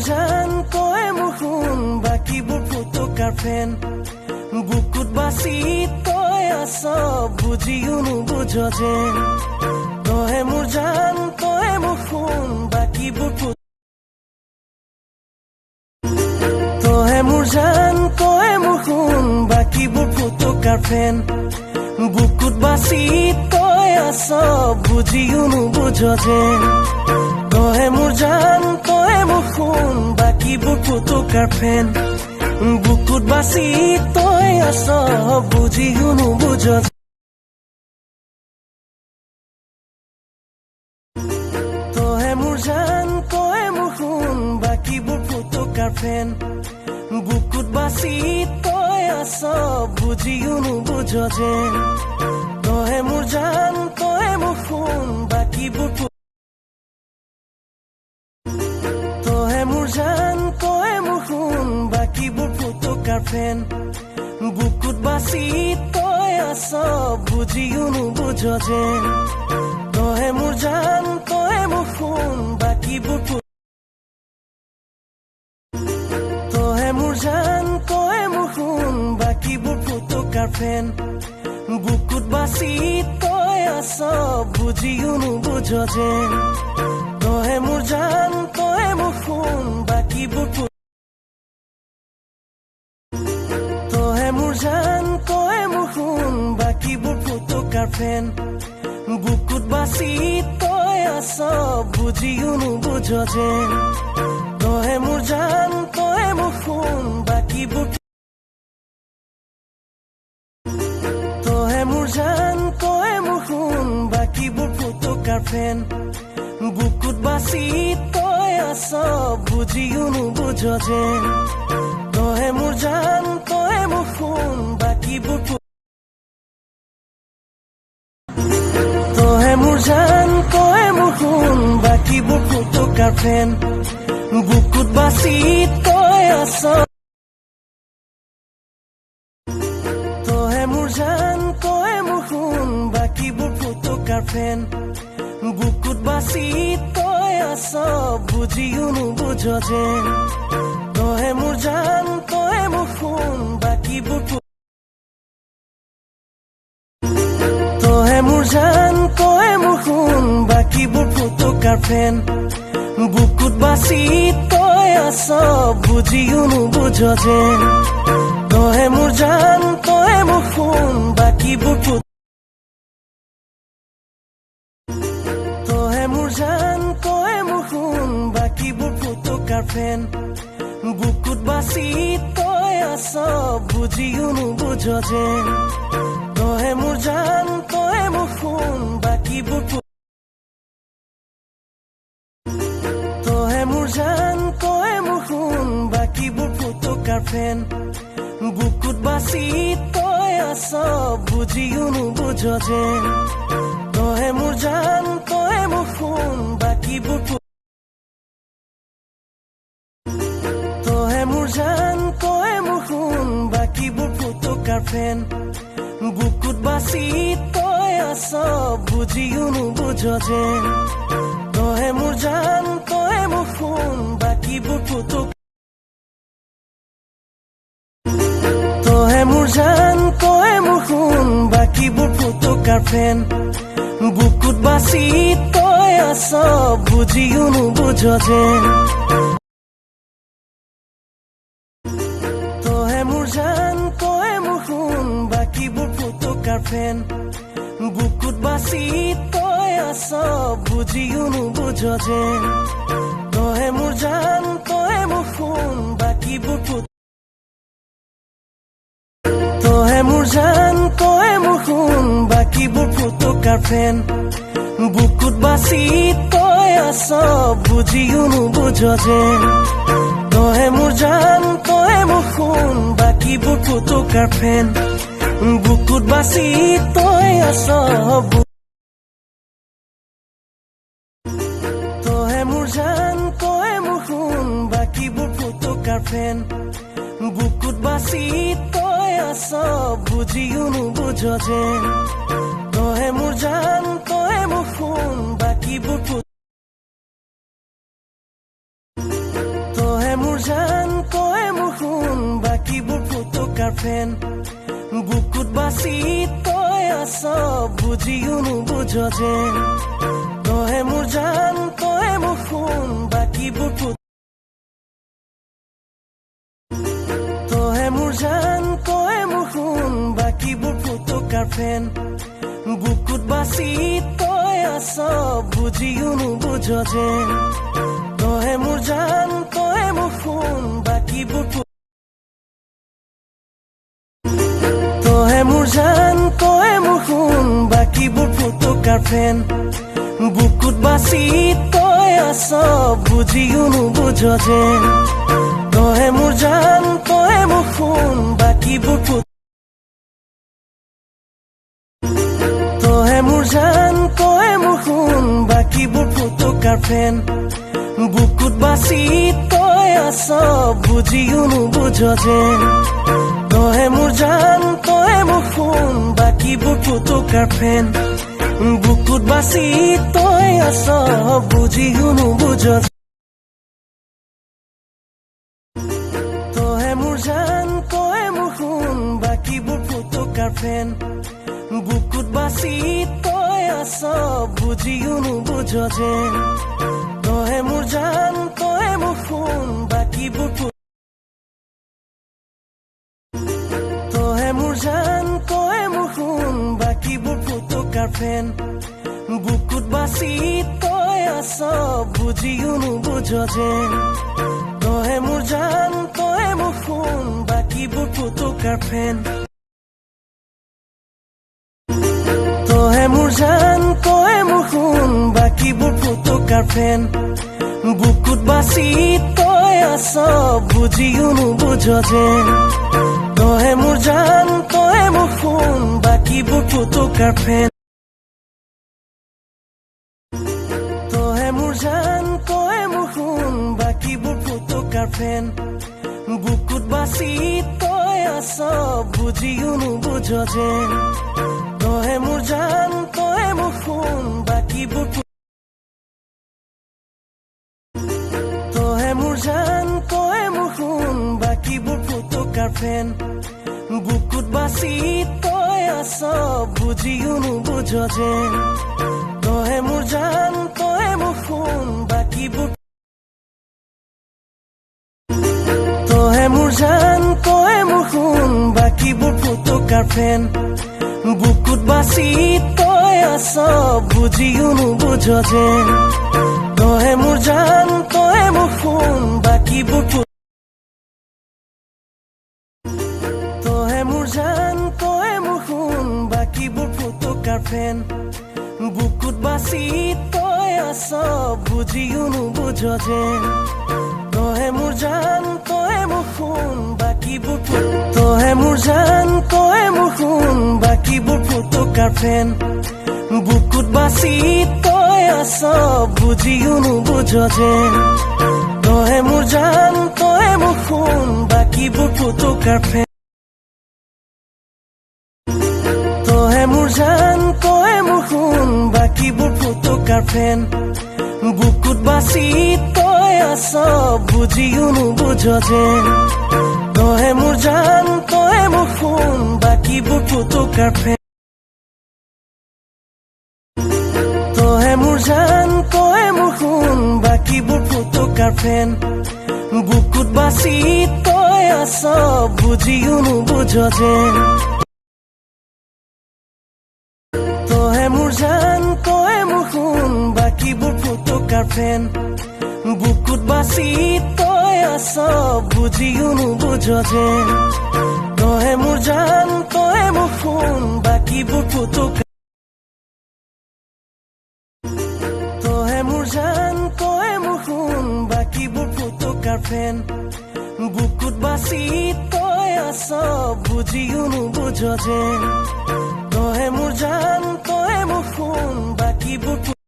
জান তই মোৰ শুন বাকীবোৰ ফুটুকাৰ ফেন বুকুত বাচি তই আছ বুজিও নুবুঝ যেন তই মোৰ জান তই মোৰ শুন বাকীবোৰ তই মোৰ জান তই মোৰ শুন বাকীবোৰ ফুটুকাৰ ফেন বুকুত বাচি তই আছ বুজিও নুবুঝ যেন তই মোৰ জান তই মোৰ শুন বাকীবোৰ ফুটুকাৰ ফেন বুকুত বাচি তই আছ বুজিও নুবুঝ তই মোৰ জান তই মোৰ শুন বাকীবোৰ ফুটুকাৰ ফেন বুকুত বাচি তই আছ বুজিও নুবুঝ যেন তই মোৰ জান তই মোৰ শুন বাকীবোৰ তই মোৰ জান তই মোৰ শুন বাকীবোৰ ফুটুকাৰ ফেন বুকুত বাচি তই আছ বুজিও নুবুঝ যেন তই মোৰ জান তই মোৰ শুন বাকীবোৰ তই মোৰ জান তই মোৰ শুন বাকীবোৰ ফুটুকাৰ ফেন বুকুত বাচি তই আছ বুজিও নুবুঝ যেন তই মোৰ জান তই মোৰ শুন বাকীবোৰ তই মোৰ জান তই মোৰ শুন বাকীবোৰ ফুটুকাৰ ফেন বুকুত বাচি তই আছ বুজিও নুবুঝ যেন তই মোৰ জান তই মোৰ শুন বাকীবোৰ তই মোৰ জান তই মোৰ শুন বাকীবোৰ ফুটুকাৰ ফেন বুকুত বাচি তই আছ বুজিও নুবুঝ যেন তই মোৰ জান তই মোৰ শুন বাকীবোৰ তই মোৰ জান তই মোৰ শুন বাকীবোৰ ফুটুকাৰ ফেন বুকুত বাচি তই আছ তই মোৰ জান তই মোৰ শুন বাকীবোৰ ফুটুকাৰ ফেন বুকুত বাচি তই আছ বুজিও নুবুঝ যেন তই মোৰ জান তই মোৰ শুন বাকীবোৰ তই মোৰ জান তই মোৰ শুন বাকীবোৰ ফুটুকাৰ ফেন বুকুত বাচি তই আছ বুজিও নুবুঝ যেন তই মোৰ জান তই মোৰ শুন বাকীবোৰ তই মোৰ জান তই মোৰ শুন বাকীবোৰ ফুটুকাৰ ফেন বুকুত বাচি তই আছ বুজিও নুবুঝ যেন তই মোৰ জান তই মোৰ শুন বাকীবোৰ তই মোৰ জান তই মোৰ শুন বাকীবোৰ ফুটুকাৰ ফেন বুকুত বাচি তই আছ বুজিও নুবুঝ যেন তই মোৰ জান তই মোৰ শুন বাকীবোৰ তই মোৰ জান তই মোৰ শুন বাকীবোৰ ফুটুকাৰ ফেন বুকুত বাচি তই আছ বুজিও নুবুঝ যেন তই মোৰ জান তই মোৰ শুন বাকীবোৰ তই মোৰ জান তই মোৰ শুন বাকীবোৰ ফুটুকাৰ ফেন বুকুত বাচি তই আছ বুজিও নুবুঝ যেন তই মোৰ জান তই মোৰ শুন বাকীবোৰ ফুটুকাৰ ফেন বুকুত বাচি তই আছ বুজিও নুবুঝ যেন তই মোৰ জান তই মোৰ শুন বাকীবোৰ তই মোৰ জান তই মোৰ শুন বাকীবোৰ ফুটুকাৰ ফেন বুকুত বাচি তই আছ বুজিও নুবুঝ যেন তই মোৰ জান তই মোৰ শুন বাকীবোৰ ফুটুকাৰ ফেন বুকুত বাচি তই আছ তই মোৰ জান তই মোৰ শুন বাকীবোৰ ফুটুকাৰ ফেন বুকুত বাচি তই আছ বুজিও নুবুঝ যেন তই মোৰ জান তই মোৰ শুন বাকীবোৰ গাৰ্লফ্ৰেণ্ড বুকুত বাছি তই আছ বুজিও নুবুজ যেন তই মোৰ জান তই মোৰ সোণ বাকীবোৰ তই মোৰ জান তই মোৰ সোণ বাকীবোৰ ফুটুকাৰ ফ্ৰেণ্ড বুকুত বাছি তই আছ বুজিও নুবুজ যেন তই মোৰ জান তই মোৰ সোণ বাকীবোৰ তই মোৰ জান তই মোৰ সোণ বাকীবোৰ ফুটুকাৰ ফ্ৰেণ্ড বুকুত বাছি তই আছ বুজিও নুবুজ যেন তই মোৰ জান তই মোৰ সোণ বাকীবোৰ তই মোৰ জান তই মোৰ সোণ বাকীবোৰ ফুটুকাৰ ফ্ৰেণ্ড বুকুত বাছি তই আছ বুজিও নুবুজ যেন তই মোৰ জান তই মোৰ সোণ বাকীবোৰ ফুটুকাৰ ফ্ৰেণ্ড বুকুত বাছি তই আছ বুজিও নুবুজ তই মোৰ জান তই মোৰ সোণ বাকীবোৰ ফুটুকাৰ ফ্ৰেণ্ড বুকুত বাছি তই আছ বুজিও নুবুজ যেন তই মোৰ জান তই মোৰ সোণ বাকীবোৰ তই মোৰ জান তই মোৰ সোণ বাকীবোৰ ফুটুকাৰ ফ্ৰেণ্ড বুকুত বাছি তই আছ বুজিও নুবুজ যেন তই মোৰ জান তই মোৰ সোণ বাকীবোৰ ফুটুকাৰ ফ্ৰেণ্ড তই মোৰ জান তই মোৰ সোণ বাকীবোৰ ফুটুকাৰ ফ্ৰেণ্ড বুকুত বাছি তই আছ বুজিও নুবুজ যেন তই মোৰ জান তই মোৰ সোণ বাকীবোৰ ফুটুকাৰ ফ্ৰেণ্ড তই মোৰ জান তই মোৰ সোণ বাকীবোৰ ফুটুকাৰ ফ্ৰেণ্ড বুকুত বাছি তই আছ বুজিও নুবুজ যেন তই মোৰ জান তই মোৰ সোণ বাকীবোৰ তই মোৰ জান তই মোৰ সোণ বাকীবোৰ ফুটুকাৰ ফ্ৰেণ্ড বুকুত বাছি তই আছ বুজিও নুবুজ যেন তই মোৰ জান তই মোৰ সোণ বাকীবোৰ তই মোৰ জান তই মোৰ সোণ বাকীবোৰ ফুটুকাৰ ফ্ৰেণ্ড বুকুত বাছি তই আছ বুজিও নুবুজ যেন তই মোৰ জান তই মোৰ সোণ বাকীবোৰ তই মোৰ জান তই মোৰ সোণ বাকীবোৰ ফুটুকাৰ ফ্ৰেণ্ড বুকুত বাছি তই আছ বুজিও নুবুজ যেন তই মোৰ জান তই মোৰ সোণ বাকীবোৰ তই মোৰ জান তই মোৰ সোণ বাকীবোৰ ফুটুকাৰ ফ্ৰেণ্ড বুকুত বাছি তই আছ বুজিও নুবুজ যেন তই মোৰ জান তই মোৰ সোণ বাকীবোৰ ফুটুকাৰ ফ্ৰেণ্ড তই মোৰ জান তই মোৰ সোণ বাকীবোৰ ফুটুকাৰ ফ্ৰেণ্ড বুকুত বাছি তই আছ বুজিও নুবুজ যেন তই মোৰ জান তই মোৰ সোণ বাকীবোৰ ফুটুকাৰ ফ্ৰেণ্ড তই মোৰ জান তই মোৰ সোণ বাকীবোৰ ফুটুকাৰ ফ্ৰেণ্ড বুকুত বাছি তই আছ বুজিও নুবুজ যেন তই মোৰ জান তই মোৰ সোণ বাকীবোৰ ফুটুকাৰ ফ্ৰেণ্ড বুকুত বাছি তই আছ বুজিও নুবুজ যেন তই মোৰ জান তই মোৰ সোণ বাকীবোৰ ফুটুকাৰ তই মোৰ জান তই মোৰ সোণ বাকীবোৰ ফুটুকাৰ ফ্ৰেণ্ড বুকুত বাছি তই আছ বুজিও নুবুজ যেন তই মোৰ জান তই মোৰ সোণ বাকীবোৰ